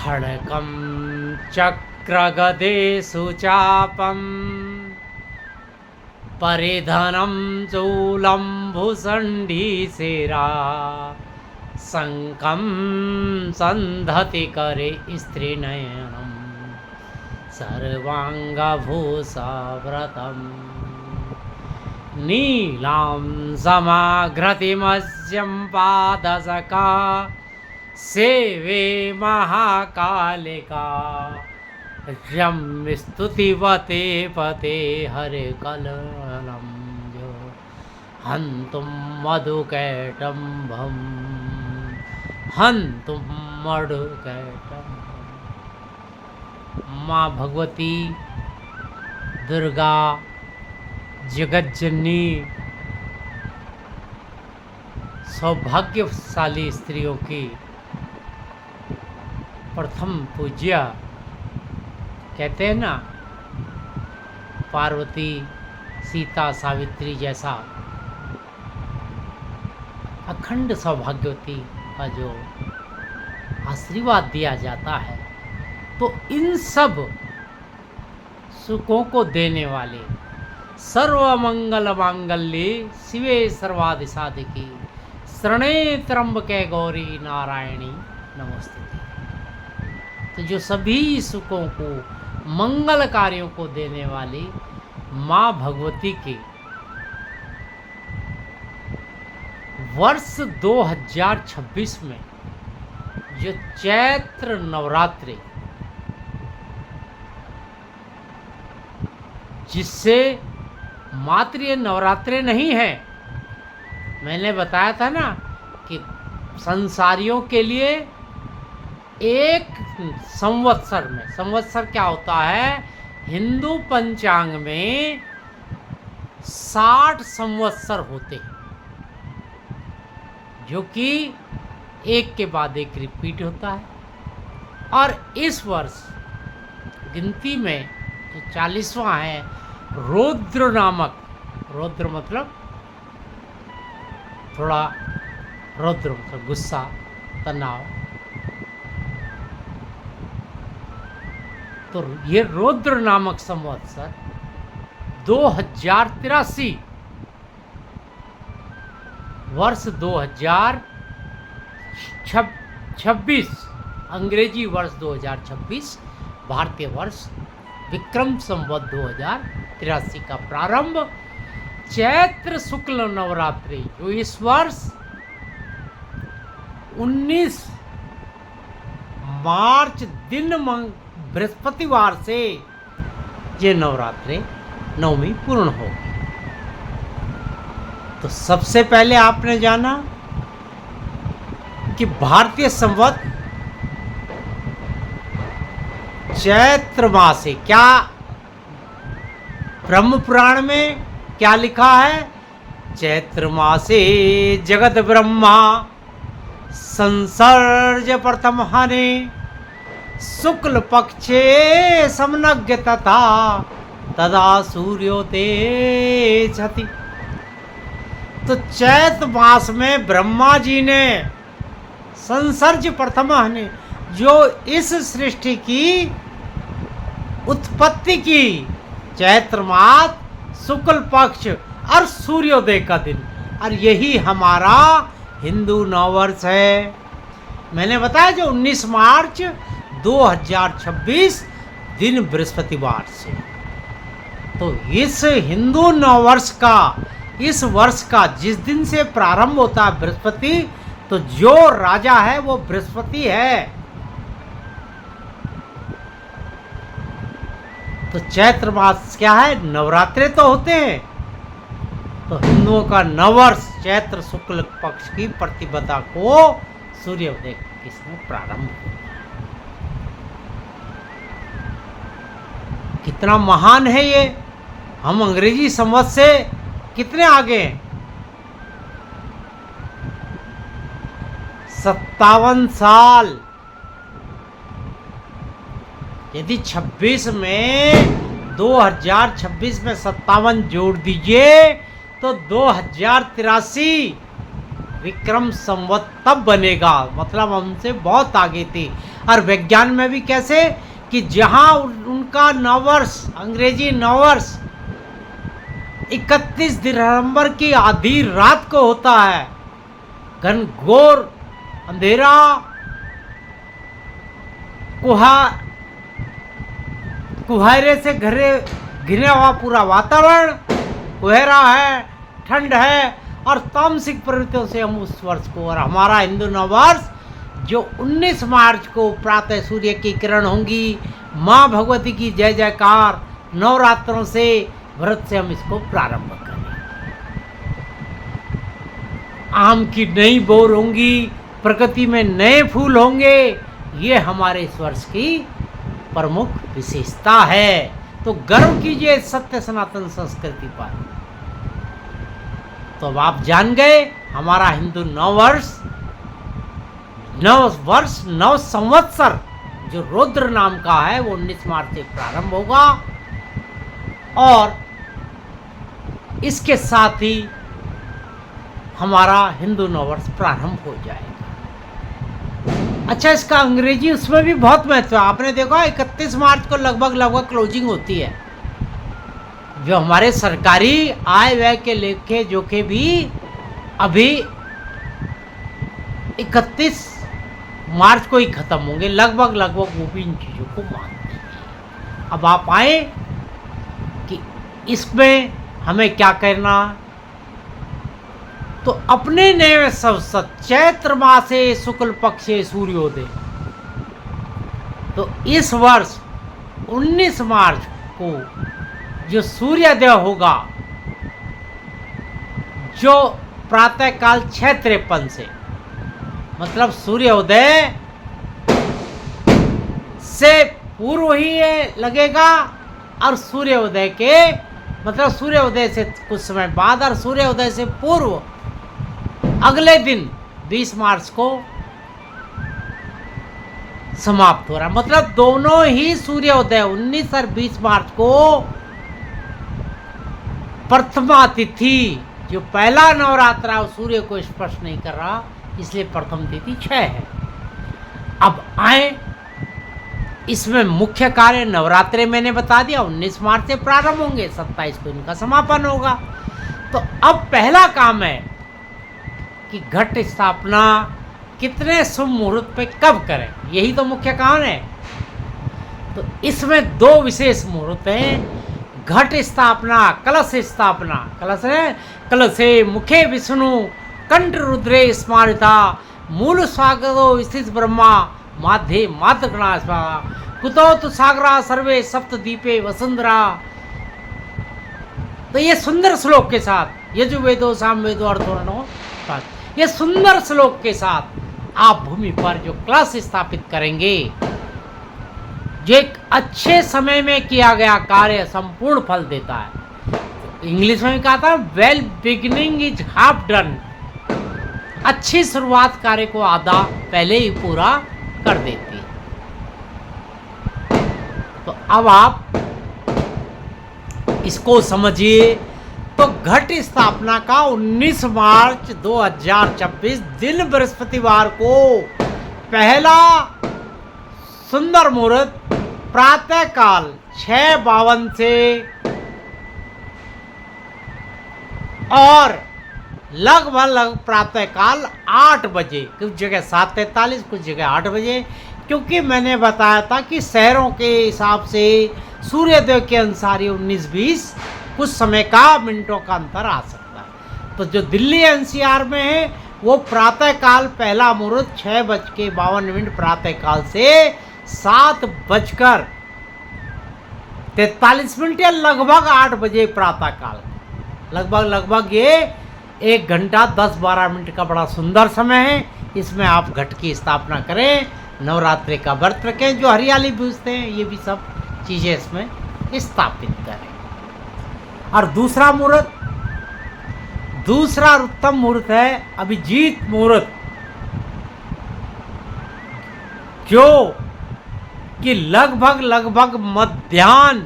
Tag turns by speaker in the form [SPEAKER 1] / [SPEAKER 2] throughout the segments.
[SPEAKER 1] खड्गं चक्रगदेषु चापं परिधनं चूलं भुसण्डीशिरा शङ्खं सन्धति करे स्त्रीनयनं सर्वाङ्गभूषाव्रतं नीलां समाघ्रतिमस्यं पादसका सेवे महाकालिका ह्यं स्तुतिवते पते हरिकलनं हन्तुं मधुकैटम्भं हन्तुं मधुकैटम्भं। माँ भगवती दुर्गा जगज्जननी सौभाग्यशाली स्त्रियों की प्रथम पूज्या कहते हैं ना, पार्वती सीता सावित्री जैसा अखंड सौभाग्यवती का जो आशीर्वाद दिया जाता है, तो इन सब सुखों को देने वाले सर्वमंगल मांगल्ये शिवे सर्वादि साधिकी शरणे त्र्यंबके गौरी नारायणी नमोस्तुते। तो जो सभी सुखों को मंगल कार्यों को देने वाली माँ भगवती के वर्ष 2026 में जो चैत्र नवरात्रि, जिससे मात्र ये नवरात्रे नहीं है, मैंने बताया था ना कि संसारियों के लिए एक संवत्सर में, संवत्सर क्या होता है, हिंदू पंचांग में 60 संवत्सर होते हैं, जो कि एक के बाद एक रिपीट होता है। और इस वर्ष गिनती में जो 40वां है, रौद्र नामक, रौद्र मतलब थोड़ा, रौद्र मतलब गुस्सा, तनाव, तो ये रौद्र नामक संवत्सर 2083 वर्ष 2026, अंग्रेजी वर्ष 2026, भारतीय वर्ष विक्रम संवत 2083 का प्रारंभ चैत्र शुक्ल नवरात्रि, जो इस वर्ष 19 मार्च दिन बृहस्पतिवार से ये नवरात्रि नवमी पूर्ण होगी। तो सबसे पहले आपने जाना कि भारतीय संवत चैत्र मासे, क्या ब्रह्म पुराण में क्या लिखा है, चैत्र मासे जगत ब्रह्मा संसर्ज प्रथम हने शुक्ल पक्षे समनज्ञ तथा तदा सूर्योते छति। तो चैत्र मास में ब्रह्मा जी ने संसर्ज प्रथम हने, जो इस सृष्टि की उत्पत्ति की, चैत्र मास शुक्ल पक्ष और सूर्योदय का दिन, और यही हमारा हिंदू नववर्ष है। मैंने बताया जो 19 मार्च 2026 दिन बृहस्पतिवार से, तो इस हिंदू नववर्ष का, इस वर्ष का जिस दिन से प्रारंभ होता है बृहस्पति, तो जो राजा है वो बृहस्पति है। तो चैत्र मास क्या है, नवरात्रे तो होते हैं, तो हिंदुओं का नववर्ष चैत्र शुक्ल पक्ष की प्रतिपदा को सूर्योदय इसमें प्रारंभ हुआ। कितना महान है ये, हम अंग्रेजी संवत से कितने आगे हैं, 57 साल। यदि 26 में 2026 में 57 जोड़ दीजिए तो 2083 विक्रम संवत तब बनेगा, मतलब हमसे बहुत आगे थी। और विज्ञान में भी कैसे कि जहां उनका नववर्ष, अंग्रेजी नववर्ष 31 दिसंबर की आधी रात को होता है, घनघोर अंधेरा, कुहरे से घिरा हुआ पूरा वातावरण, कुहरा है, ठंड है और तामसिक प्रवृत्तियों से हम उस वर्ष को, और हमारा हिंदू नववर्ष जो 19 मार्च को प्रातः सूर्य की किरण होंगी, माँ भगवती की जय जयकार, नवरात्रों से व्रत से हम इसको प्रारंभ करें। आम की नई बोर होंगी, प्रकृति में नए फूल होंगे, ये हमारे इस वर्ष की प्रमुख विशेषता है। तो गर्व कीजिए सत्य सनातन संस्कृति पर। तो अब आप जान गए हमारा हिंदू नव संवत्सर जो रुद्र नाम का है वो 19 मार्च से प्रारंभ होगा और इसके साथ ही हमारा हिंदू नववर्ष प्रारंभ हो जाएगा। अच्छा, इसका अंग्रेजी उसमें भी बहुत महत्व है। आपने देखा 31 मार्च को लगभग क्लोजिंग होती है। जो हमारे सरकारी आय व्यय के लेखे जोखे भी अभी 31 मार्च को ही खत्म होंगे, लगभग वो भी इन चीज़ों को मानते हैं। अब आप आए कि इसमें हमें क्या करना, तो अपने नए संवत्सर चैत्र मासे शुक्ल पक्षे सूर्योदय, तो इस वर्ष 19 मार्च को जो सूर्योदय होगा, जो प्रातःकाल 6:53 से, मतलब सूर्योदय से पूर्व ही लगेगा और सूर्योदय के मतलब सूर्योदय से कुछ समय बाद और सूर्योदय से पूर्व अगले दिन 20 मार्च को समाप्त हो रहा है। मतलब दोनों ही सूर्योदय 19 और 20 मार्च को प्रथमा तिथि, जो पहला नवरात्रा सूर्य को स्पर्श नहीं कर रहा, इसलिए प्रथम तिथि 6 है। अब आए इसमें मुख्य कार्य नवरात्रे मैंने बता दिया 19 मार्च से प्रारंभ होंगे, 27 को इनका समापन होगा। तो अब पहला काम है कि घट स्थापना कितने शुभ मुहूर्त पे कब करें, यही तो मुख्य काम है। तो इसमें 2 विशेष मुहूर्त हैं, घट स्थापना, कलश स्थापना। कलश है, कलशे मुखे विष्णु कंठ रुद्रे स्मारिता मूल स्वागतो स्थित ब्रह्मा माध्ये मात्र गणा स्वाहा कुतो तु सागरा सर्वे सप्त दीपे वसुंधरा। तो ये सुंदर श्लोक के साथ, यजुर्वेदो सामवेदो अर्थवर्णो, ये सुंदर श्लोक के साथ आप भूमि पर जो कलश स्थापित करेंगे, जो एक अच्छे समय में किया गया कार्य संपूर्ण फल देता है। इंग्लिश में कहा था well beginning is half done, अच्छी शुरुआत कार्य को आधा पहले ही पूरा कर देती है। तो अब आप इसको समझिए। तो घट स्थापना का 19 मार्च 2026 दिन बृहस्पतिवार को पहला सुंदर मुहूर्त प्रातःकाल 6:52 से और लगभग प्रातःकाल 8 बजे, कुछ जगह 7:43, कुछ जगह 8 बजे, क्योंकि मैंने बताया था कि शहरों के हिसाब से सूर्योदय के अनुसार ये 19-20 कुछ समय का मिनटों का अंतर आ सकता है। तो जो दिल्ली एनसीआर में है वो प्रातःकाल पहला मुहूर्त 6:52 प्रातःकाल से 7:43 या लगभग 8 बजे प्रातःकाल, लगभग ये 1 घंटा 10-12 मिनट का बड़ा सुंदर समय है। इसमें आप घट की स्थापना करें, नवरात्रि का व्रत रखें, जो हरियाली पूजते हैं ये भी सब चीज़ें इसमें स्थापित करें। और दूसरा उत्तम मुहूर्त है अभिजीत मुहूर्त, जो कि लगभग मध्याह्न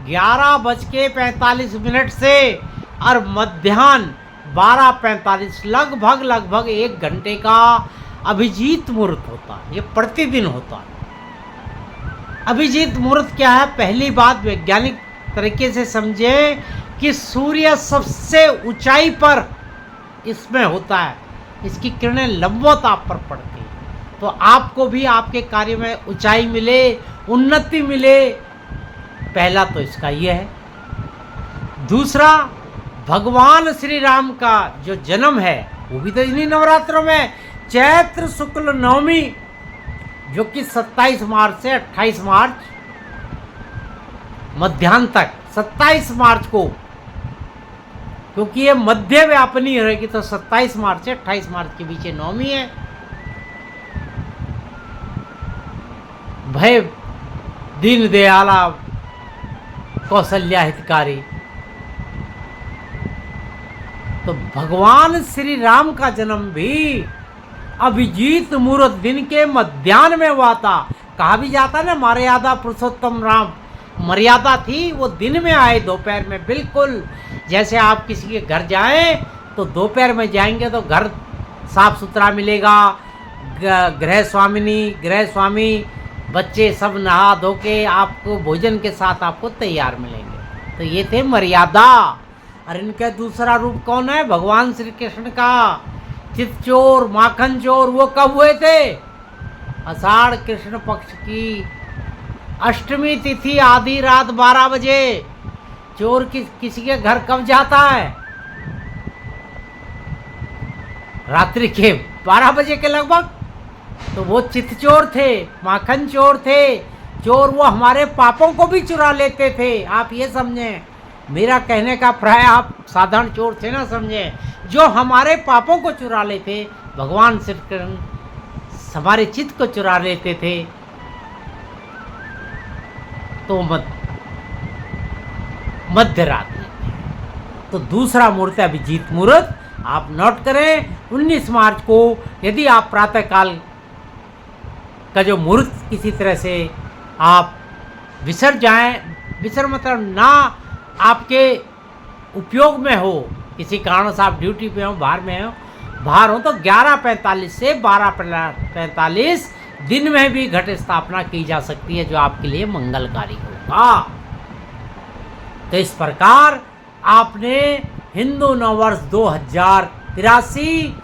[SPEAKER 1] 11:45 से और मध्याह्न 12:45, लगभग 1 घंटे का अभिजीत मुहूर्त होता है। ये प्रतिदिन होता है। अभिजीत मुहूर्त क्या है? पहली बात वैज्ञानिक तरीके से समझे कि सूर्य सबसे ऊंचाई पर इसमें होता है, इसकी किरणें लंबवत आप पर पड़ती हैं, तो आपको भी आपके कार्य में ऊंचाई मिले, उन्नति मिले। पहला तो इसका यह है। दूसरा, भगवान श्री राम का जो जन्म है वो भी तो इन्हीं नवरात्रों में, चैत्र शुक्ल नवमी, जो कि 27 मार्च से 28 मार्च मध्याह्न तक, 27 मार्च को, क्योंकि ये मध्य व्यापनी रहेगी तो 27 मार्च से 28 मार्च के बीच नवमी है। भय दीन दयाला कौशल्या हितकारी। तो भगवान श्री राम का जन्म भी अभिजीत मुहूर्त दिन के मध्याह्न में हुआ था। कहा भी जाता ना, मर्यादा पुरुषोत्तम राम, मर्यादा थी, वो दिन में आए, दोपहर में। बिल्कुल जैसे आप किसी के घर जाएं तो दोपहर में जाएंगे तो घर साफ सुथरा मिलेगा, गृह स्वामी, बच्चे सब नहा धो के आपको भोजन के साथ आपको तैयार मिलेंगे। तो ये थे मर्यादा। और इनका दूसरा रूप कौन है? भगवान श्री कृष्ण का चितचोर, माखन चोर। वो कब हुए थे? आषाढ़ कृष्ण पक्ष की अष्टमी तिथि, आधी रात 12 बजे। चोर किसी के घर कब जाता है? रात्रि के 12 बजे के लगभग। तो वो चितचोर थे, माखन चोर थे। चोर वो हमारे पापों को भी चुरा लेते थे, आप ये समझें। मेरा कहने का प्राय आप साधारण चोर थे ना समझें, जो हमारे पापों को चुरा लेते। भगवान श्री कृष्ण हमारे चित्त को चुरा लेते थे। तो मध्य रात में। तो दूसरा मुहूर्त है अभिजीत मुहूर्त, आप नोट करें। 19 मार्च को यदि आप प्रातःकाल का जो मुहूर्त किसी तरह से आप विसर जाएं, विसर मतलब ना आपके उपयोग में हो, किसी कारण से आप ड्यूटी पे हो, बाहर हो, तो 11:45 से 12:45 दिन में भी घट स्थापना की जा सकती है, जो आपके लिए मंगलकारी होगा। तो इस प्रकार आपने हिंदू नववर्ष 2083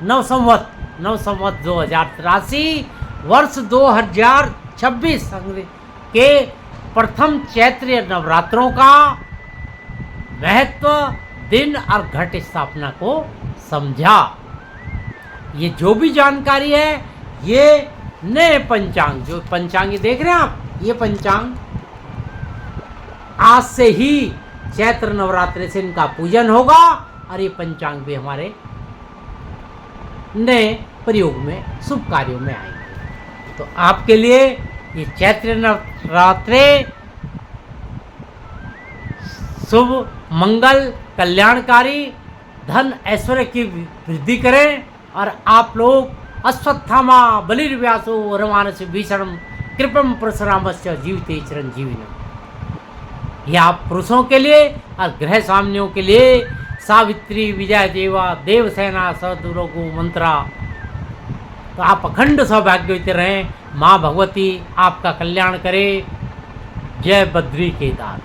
[SPEAKER 1] नवसंवत 2083 वर्ष 2026 के प्रथम चैत्रीय नवरात्रों का महत्व, दिन और घट स्थापना को समझा। ये जो भी जानकारी है, ये नए पंचांग, जो पंचांग देख रहे हैं आप, ये पंचांग आज से ही चैत्र नवरात्रि से इनका पूजन होगा और ये पंचांग भी हमारे नए प्रयोग में, शुभ कार्यों में आएंगे। तो आपके लिए ये चैत्र नवरात्रि शुभ, मंगल, कल्याणकारी, धन ऐश्वर्य की वृद्धि करें। और आप लोग अश्वत्थामा बलिर्व्यासो वरमानस भीषणम कृपम परशुरामस्य जीविते चिरंजीविनम। यह आप पुरुषों के लिए और गृह स्वामियों के लिए सावित्री, विजय देवा, देवसेना, सदुर्गो मंत्रा। तो आप अखंड सौभाग्यवती रहें। माँ भगवती आपका कल्याण करे। जय बद्री केदार।